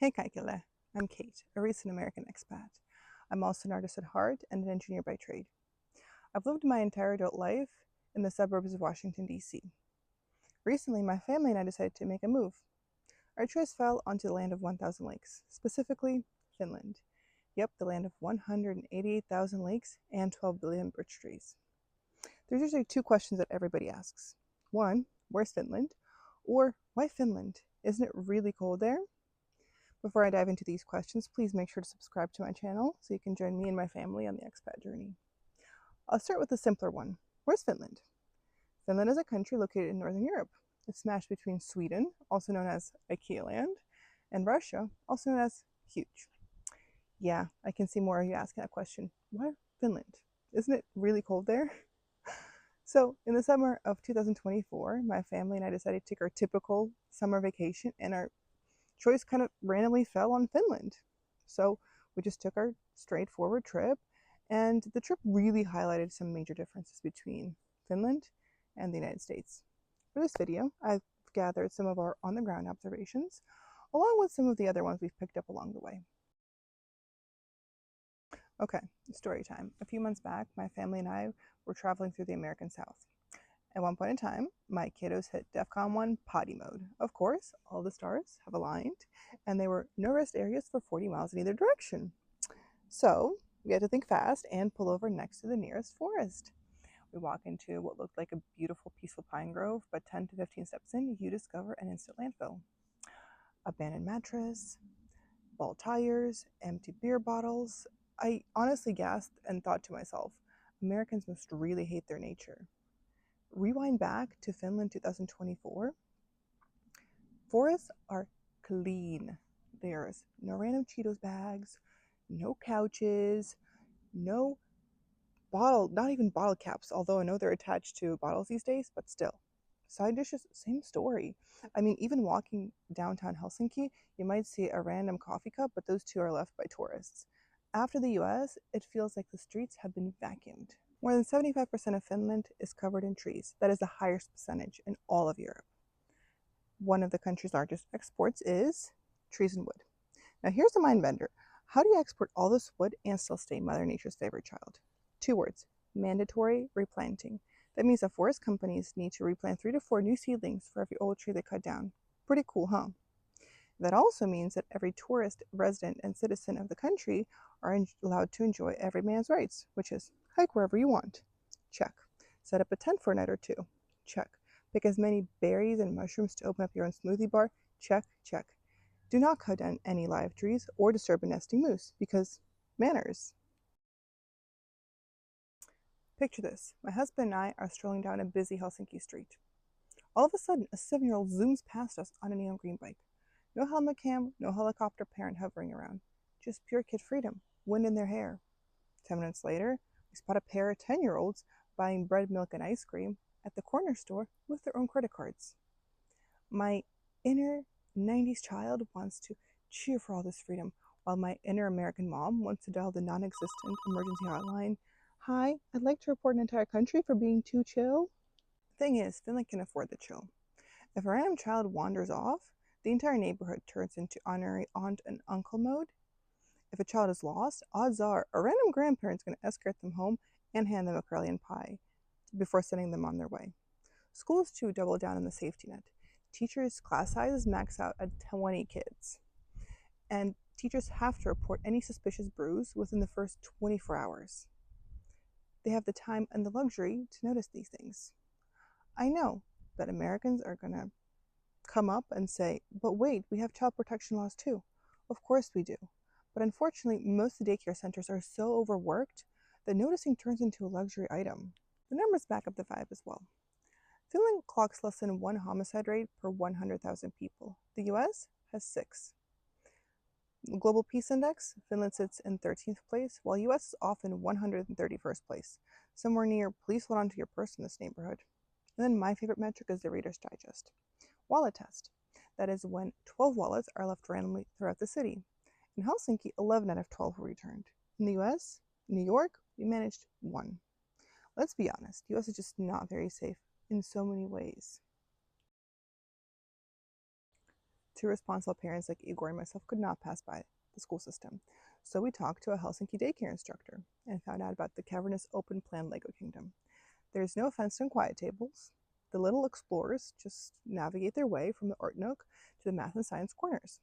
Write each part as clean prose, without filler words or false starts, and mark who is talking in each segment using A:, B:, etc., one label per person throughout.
A: Hey Kaikile, I'm Kate, a recent American expat. I'm also an artist at heart and an engineer by trade. I've lived my entire adult life in the suburbs of Washington, D.C. Recently, my family and I decided to make a move. Our choice fell onto the land of 1,000 lakes, specifically Finland. Yep, the land of 188,000 lakes and 12 billion birch trees. There's usually two questions that everybody asks. One, where's Finland? Or why Finland? Isn't it really cold there? Before I dive into these questions, please make sure to subscribe to my channel so you can join me and my family on the expat journey. I'll start with the simpler one. Where's Finland? Finland is a country located in Northern Europe. It's smashed between Sweden, also known as IKEA land, and Russia, also known as huge. Yeah, I can see more of you asking that question. Why Finland? Isn't it really cold there? So, in the summer of 2024, my family and I decided to take our typical summer vacation, and our choice kind of randomly fell on Finland. So we just took our straightforward trip, and the trip really highlighted some major differences between Finland and the United States. For this video, I've gathered some of our on-the-ground observations, along with some of the other ones we've picked up along the way. Okay, story time. A few months back, my family and I were traveling through the American South. At one point in time, my kiddos hit DEFCON 1 potty mode. Of course, all the stars have aligned, and there were no rest areas for 40 miles in either direction. So we had to think fast and pull over next to the nearest forest. We walk into what looked like a beautiful, peaceful pine grove, but 10 to 15 steps in, you discover an instant landfill. Abandoned mattress, bald tires, empty beer bottles. I honestly gasped and thought to myself, Americans must really hate their nature. Rewind back to Finland 2024. Forests are clean. There's no random Cheetos bags, no couches, no not even bottle caps, although I know they're attached to bottles these days, but still. Side dishes, same story. I mean, even walking downtown Helsinki, you might see a random coffee cup, but those two are left by tourists. After the US, it feels like the streets have been vacuumed. More than 75% of Finland is covered in trees. That is the highest percentage in all of Europe. One of the country's largest exports is trees and wood. Now here's a mind bender. How do you export all this wood and still stay Mother Nature's favorite child? Two words, mandatory replanting. That means that forest companies need to replant 3 to 4 new seedlings for every old tree they cut down. Pretty cool, huh? That also means that every tourist, resident, and citizen of the country are allowed to enjoy every man's rights, which is hike wherever you want. Check. Set up a tent for a night or two. Check. Pick as many berries and mushrooms to open up your own smoothie bar. Check, check. Do not cut down any live trees or disturb a nesting moose, because manners. Picture this. My husband and I are strolling down a busy Helsinki street. All of a sudden, a 7-year-old zooms past us on a neon green bike. No helmet cam, no helicopter parent hovering around. Just pure kid freedom, wind in their hair. 10 minutes later, we spot a pair of 10-year-olds buying bread, milk, and ice cream at the corner store with their own credit cards. My inner 90s child wants to cheer for all this freedom, while my inner American mom wants to dial the non-existent emergency hotline. Hi, I'd like to report an entire country for being too chill. Thing is, Finland can afford the chill. If a random child wanders off, the entire neighborhood turns into honorary aunt and uncle mode. If a child is lost, odds are a random grandparent's going to escort them home and hand them a Karelian pie before sending them on their way. Schools too double down on the safety net. Teachers' class sizes max out at 20 kids. And teachers have to report any suspicious bruise within the first 24 hours. They have the time and the luxury to notice these things. I know that Americans are going to come up and say, but wait, we have child protection laws too. Of course we do. But unfortunately, most of the daycare centers are so overworked that noticing turns into a luxury item. The numbers back up the vibe as well. Finland clocks less than 1 homicide rate per 100,000 people. The US has 6. The Global Peace Index, Finland sits in 13th place, while US is often 131st place, somewhere near please hold on to your purse in this neighborhood. And then my favorite metric is the Reader's Digest. Wallet test. That is when 12 wallets are left randomly throughout the city. In Helsinki, 11 out of 12 were returned. In the US, New York, we managed 1. Let's be honest, the US is just not very safe in so many ways. Two responsible parents like Igor and myself could not pass by the school system. So we talked to a Helsinki daycare instructor and found out about the cavernous open plan Lego kingdom. There's no fenced and quiet tables. The little explorers just navigate their way from the art nook to the math and science corners.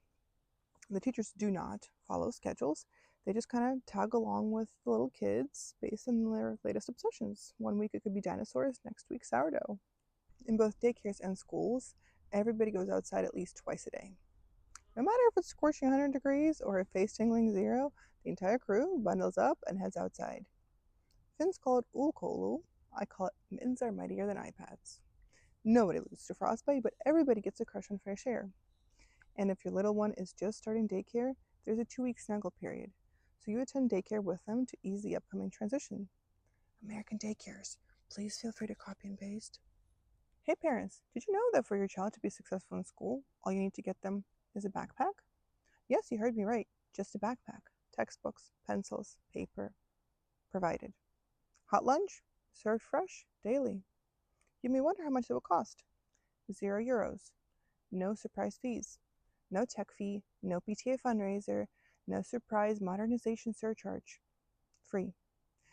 A: The teachers do not follow schedules. They just kind of tag along with the little kids based on their latest obsessions. One week it could be dinosaurs, next week sourdough. In both daycares and schools, everybody goes outside at least twice a day. No matter if it's scorching 100 degrees or a face tingling 0, the entire crew bundles up and heads outside. Finns call it ulkoulu. I call it mittens are mightier than iPads. Nobody loses to frostbite, but everybody gets a crush on fresh air. And if your little one is just starting daycare, there's a 2-week snuggle period. So you attend daycare with them to ease the upcoming transition. American daycares, please feel free to copy and paste. Hey parents, did you know that for your child to be successful in school, all you need to get them is a backpack? Yes, you heard me right, just a backpack. Textbooks, pencils, paper, provided. Hot lunch, served fresh, daily. You may wonder how much it will cost. €0. No surprise fees. No tech fee, no PTA fundraiser, no surprise modernization surcharge. Free.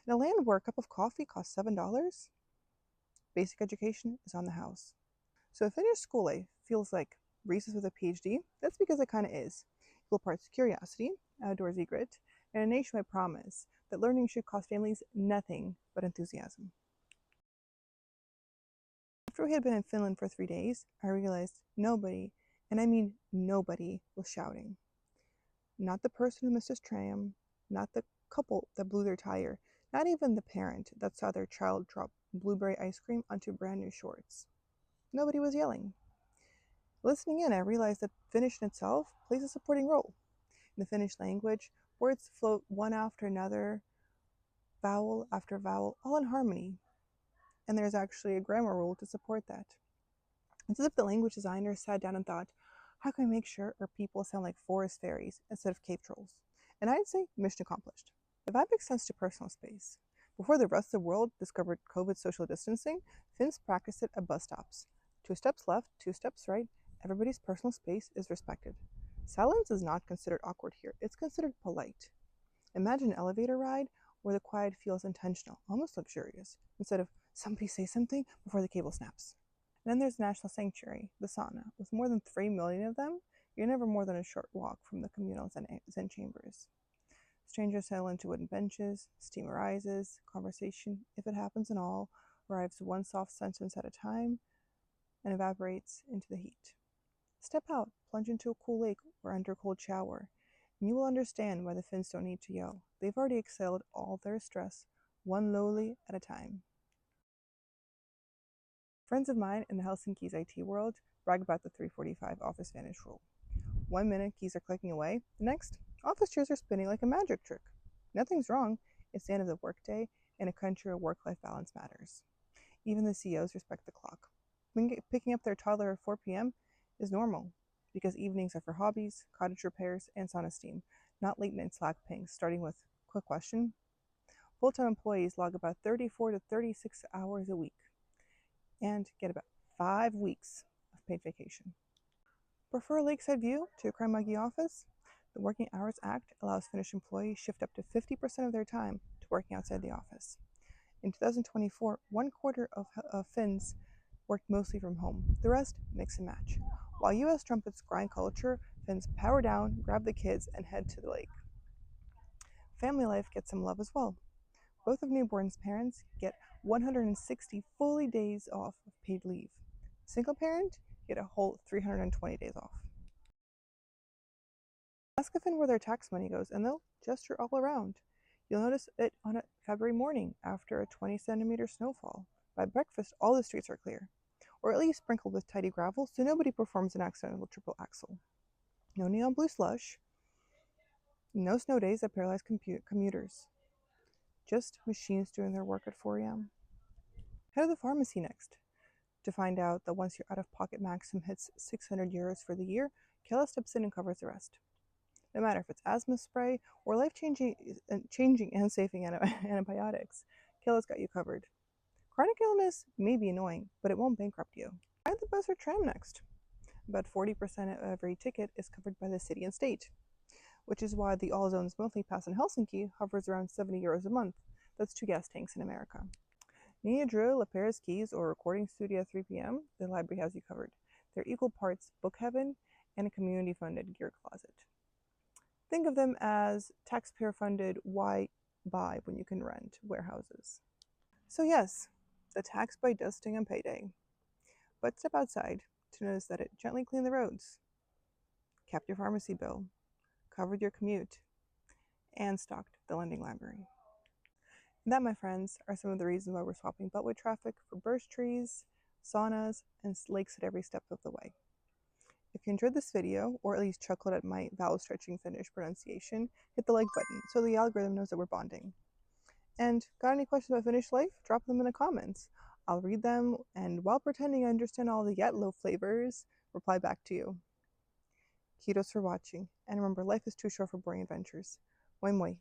A: In a land where a cup of coffee costs $7, basic education is on the house. So if Finnish school life feels like Reese's with a PhD, that's because it kind of is. Equal parts curiosity, outdoorsy grit, and a nationwide promise that learning should cost families nothing but enthusiasm. After we had been in Finland for 3 days, I realized nobody, and I mean nobody, was shouting. Not the person who missed his tram, not the couple that blew their tire, not even the parent that saw their child drop blueberry ice cream onto brand new shorts. Nobody was yelling. Listening in, I realized that Finnish in itself plays a supporting role. In the Finnish language, words float one after another, vowel after vowel, all in harmony. And there's actually a grammar rule to support that. It's as if the language designers sat down and thought, how can we make sure our people sound like forest fairies instead of cave trolls? And I'd say mission accomplished. The vibe extends to personal space. Before the rest of the world discovered COVID social distancing, Finns practiced it at bus stops. 2 steps left, 2 steps right, everybody's personal space is respected. Silence is not considered awkward here, it's considered polite. Imagine an elevator ride where the quiet feels intentional, almost luxurious, instead of somebody say something before the cable snaps. And then there's the National Sanctuary, the sauna. With more than 3 million of them, you're never more than a short walk from the communal Zen chambers. Strangers settle into wooden benches, steam arises, conversation, if it happens at all, arrives one soft sentence at a time, and evaporates into the heat. Step out, plunge into a cool lake or enter a cold shower, and you will understand why the Finns don't need to yell. They've already exhaled all their stress, one lowly at a time. Friends of mine in the Helsinki's IT world brag about the 345 office vanish rule. 1 minute keys are clicking away, the next, office chairs are spinning like a magic trick. Nothing's wrong, it's the end of the workday in a country where work-life balance matters. Even the CEOs respect the clock. Picking up their toddler at 4 p.m. is normal, because evenings are for hobbies, cottage repairs, and sauna steam, not late-night Slack pings, starting with, quick question. Full-time employees log about 34 to 36 hours a week and get about 5 weeks of paid vacation. Prefer a lakeside view to a crime-muggy office? The Working Hours Act allows Finnish employees shift up to 50% of their time to working outside the office. In 2024, 1/4 of Finns worked mostly from home. The rest, mix and match. While US trumpets grind culture, Finns power down, grab the kids, and head to the lake. Family life gets some love as well. Both of newborn's parents get 160 fully days off of paid leave. Single parent get a whole 320 days off. Ask a Finn where their tax money goes, and they'll gesture all around. You'll notice it on a February morning after a 20-centimeter snowfall. By breakfast, all the streets are clear, or at least sprinkled with tidy gravel, so nobody performs an accidental triple axel. No neon blue slush, no snow days that paralyze commuters. Just machines doing their work at 4 a.m. Head to the pharmacy next to find out that once your out-of-pocket maximum hits €600 for the year, Kela steps in and covers the rest. No matter if it's asthma spray or life-changing and saving antibiotics, Kela's got you covered. Chronic illness may be annoying, but it won't bankrupt you. Ride the bus or tram next. About 40% of every ticket is covered by the city and state, which is why the All Zones monthly pass in Helsinki hovers around €70 a month. That's 2 gas tanks in America. Need a drill, a pair of skis, or a recording studio at 3 p.m.? The library has you covered. They're equal parts book heaven and a community-funded gear closet. Think of them as taxpayer-funded why buy when you can rent warehouses. So yes, the tax by dusting on payday. But step outside to notice that it gently cleaned the roads, capped your pharmacy bill, covered your commute, and stocked the lending library. And that, my friends, are some of the reasons why we're swapping beltway traffic for birch trees, saunas, and lakes at every step of the way. If you enjoyed this video, or at least chuckled at my vowel-stretching Finnish pronunciation, hit the like button so the algorithm knows that we're bonding. And got any questions about Finnish life? Drop them in the comments. I'll read them, and while pretending I understand all the yetlo flavors, reply back to you. Kiitos for watching, and remember, life is too short for boring adventures. Moi moi!